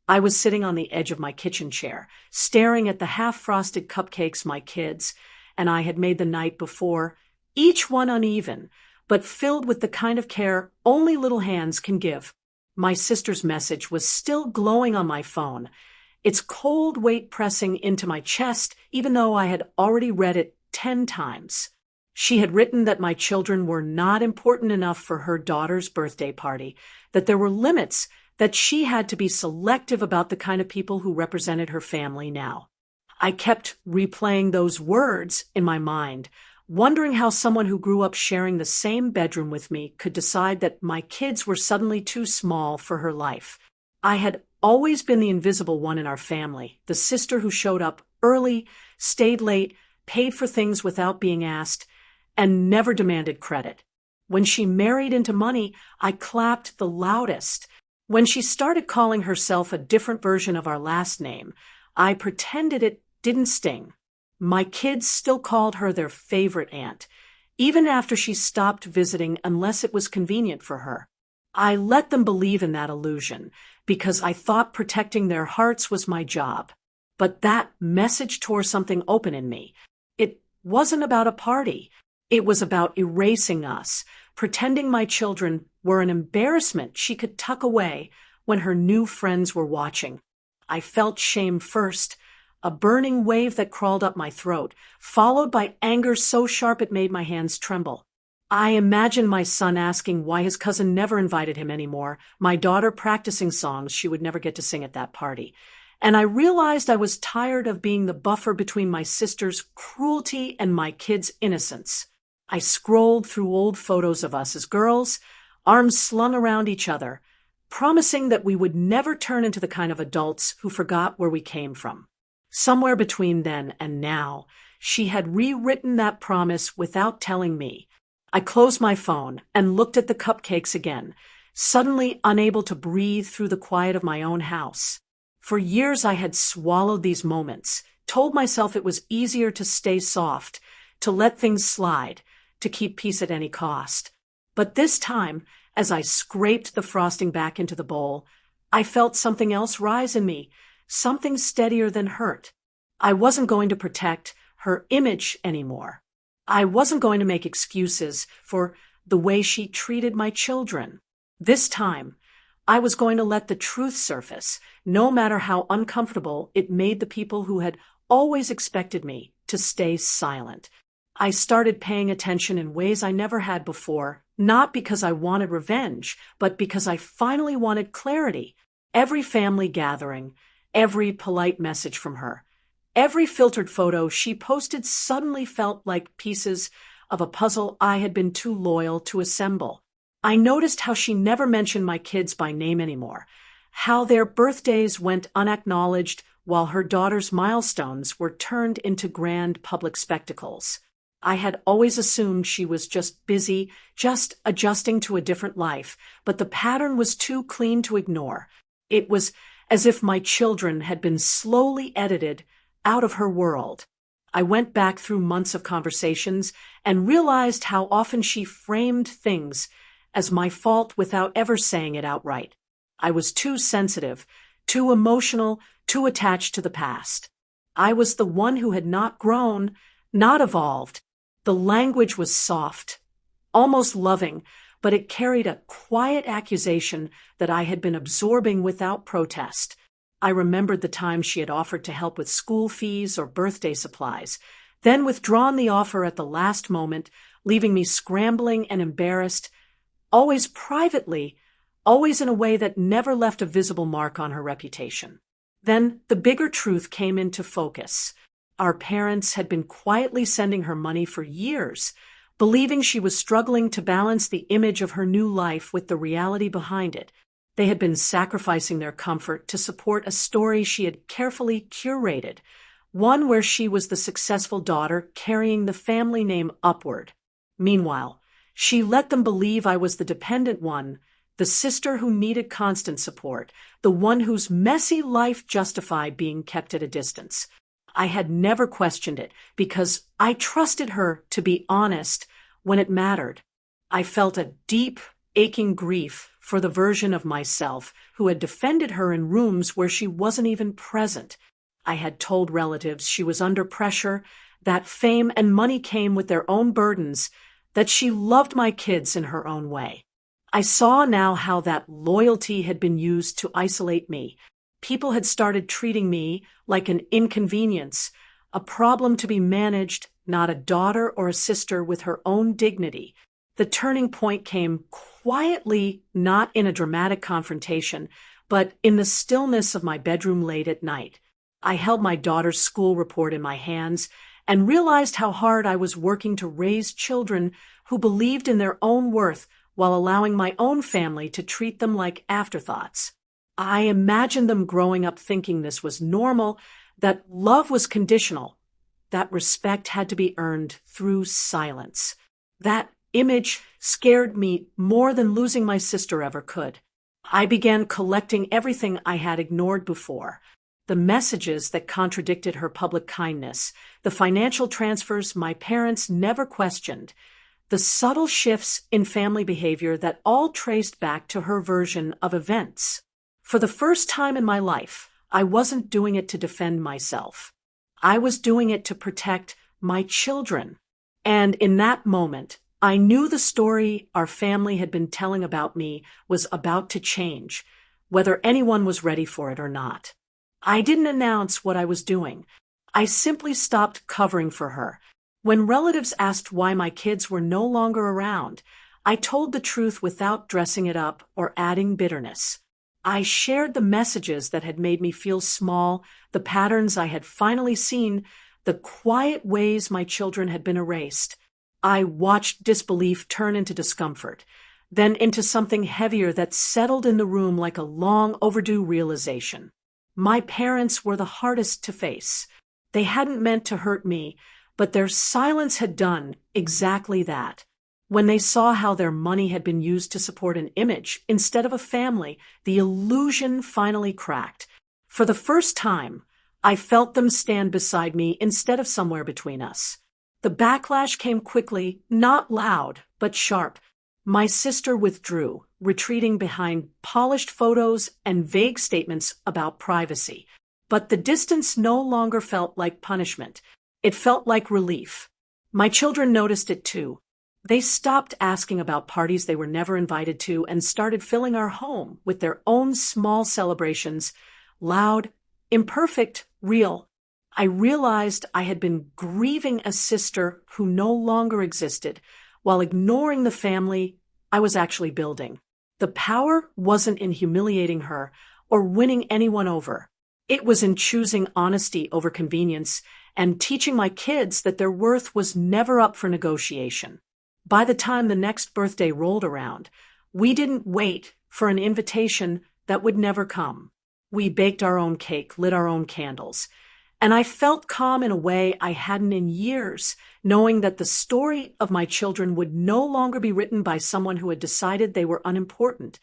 I was sitting on the edge of my kitchen chair, staring at the half-frosted cupcakes my kids and I had made the night before, each one uneven, but filled with the kind of care only little hands can give. My sister's message was still glowing on my phone, its cold weight pressing into my chest even though I had already read it 10 times. She had written that my children were not important enough for her daughter's birthday party, that there were limits, that she had to be selective about the kind of people who represented her family now. I kept replaying those words in my mind, wondering how someone who grew up sharing the same bedroom with me could decide that my kids were suddenly too small for her life. I had always been the invisible one in our family, the sister who showed up early, stayed late, paid for things without being asked, and never demanded credit. When she married into money, I clapped the loudest. When she started calling herself a different version of our last name, I pretended it didn't sting. My kids still called her their favorite aunt, even after she stopped visiting unless it was convenient for her. I let them believe in that illusion because I thought protecting their hearts was my job. But that message tore something open in me. It wasn't about a party. It was about erasing us, pretending my children were an embarrassment she could tuck away when her new friends were watching. I felt shame first, a burning wave that crawled up my throat, followed by anger so sharp it made my hands tremble. I imagined my son asking why his cousin never invited him anymore, my daughter practicing songs she would never get to sing at that party. And I realized I was tired of being the buffer between my sister's cruelty and my kids' innocence. I scrolled through old photos of us as girls, arms slung around each other, promising that we would never turn into the kind of adults who forgot where we came from. Somewhere between then and now, she had rewritten that promise without telling me. I closed my phone and looked at the cupcakes again, suddenly unable to breathe through the quiet of my own house. For years I had swallowed these moments, told myself it was easier to stay soft, to let things slide, to keep peace at any cost. But this time, as I scraped the frosting back into the bowl, I felt something else rise in me, something steadier than hurt. I wasn't going to protect her image anymore. I wasn't going to make excuses for the way she treated my children. This time, I was going to let the truth surface, no matter how uncomfortable it made the people who had always expected me to stay silent. I started paying attention in ways I never had before, not because I wanted revenge, but because I finally wanted clarity. Every family gathering, every polite message from her, every filtered photo she posted suddenly felt like pieces of a puzzle I had been too loyal to assemble. I noticed how she never mentioned my kids by name anymore, how their birthdays went unacknowledged while her daughter's milestones were turned into grand public spectacles. I had always assumed she was just busy, just adjusting to a different life, but the pattern was too clean to ignore. It was as if my children had been slowly edited out of her world. I went back through months of conversations and realized how often she framed things as my fault without ever saying it outright. I was too sensitive, too emotional, too attached to the past. I was the one who had not grown, not evolved. The language was soft, almost loving, but it carried a quiet accusation that I had been absorbing without protest. I remembered the times she had offered to help with school fees or birthday supplies, then withdrawn the offer at the last moment, leaving me scrambling and embarrassed, always privately, always in a way that never left a visible mark on her reputation. Then the bigger truth came into focus. Our parents had been quietly sending her money for years, believing she was struggling to balance the image of her new life with the reality behind it. They had been sacrificing their comfort to support a story she had carefully curated, one where she was the successful daughter carrying the family name upward. Meanwhile, she let them believe I was the dependent one, the sister who needed constant support, the one whose messy life justified being kept at a distance. I had never questioned it because I trusted her to be honest when it mattered. I felt a deep, aching grief for the version of myself who had defended her in rooms where she wasn't even present. I had told relatives she was under pressure, that fame and money came with their own burdens, that she loved my kids in her own way. I saw now how that loyalty had been used to isolate me. People had started treating me like an inconvenience, a problem to be managed, not a daughter or a sister with her own dignity. The turning point came quietly, not in a dramatic confrontation, but in the stillness of my bedroom late at night. I held my daughter's school report in my hands and realized how hard I was working to raise children who believed in their own worth while allowing my own family to treat them like afterthoughts. I imagined them growing up thinking this was normal, that love was conditional, that respect had to be earned through silence. That image scared me more than losing my sister ever could. I began collecting everything I had ignored before. The messages that contradicted her public kindness, the financial transfers my parents never questioned, the subtle shifts in family behavior that all traced back to her version of events. For the first time in my life, I wasn't doing it to defend myself. I was doing it to protect my children. And in that moment, I knew the story our family had been telling about me was about to change, whether anyone was ready for it or not. I didn't announce what I was doing. I simply stopped covering for her. When relatives asked why my kids were no longer around, I told the truth without dressing it up or adding bitterness. I shared the messages that had made me feel small, the patterns I had finally seen, the quiet ways my children had been erased. I watched disbelief turn into discomfort, then into something heavier that settled in the room like a long overdue realization. My parents were the hardest to face. They hadn't meant to hurt me, but their silence had done exactly that. When they saw how their money had been used to support an image instead of a family, the illusion finally cracked. For the first time, I felt them stand beside me instead of somewhere between us. The backlash came quickly, not loud, but sharp. My sister withdrew, retreating behind polished photos and vague statements about privacy. But the distance no longer felt like punishment. It felt like relief. My children noticed it too. They stopped asking about parties they were never invited to and started filling our home with their own small celebrations, loud, imperfect, real. I realized I had been grieving a sister who no longer existed, while ignoring the family I was actually building. The power wasn't in humiliating her or winning anyone over. It was in choosing honesty over convenience and teaching my kids that their worth was never up for negotiation. By the time the next birthday rolled around, we didn't wait for an invitation that would never come. We baked our own cake, lit our own candles, and I felt calm in a way I hadn't in years, knowing that the story of my children would no longer be written by someone who had decided they were unimportant.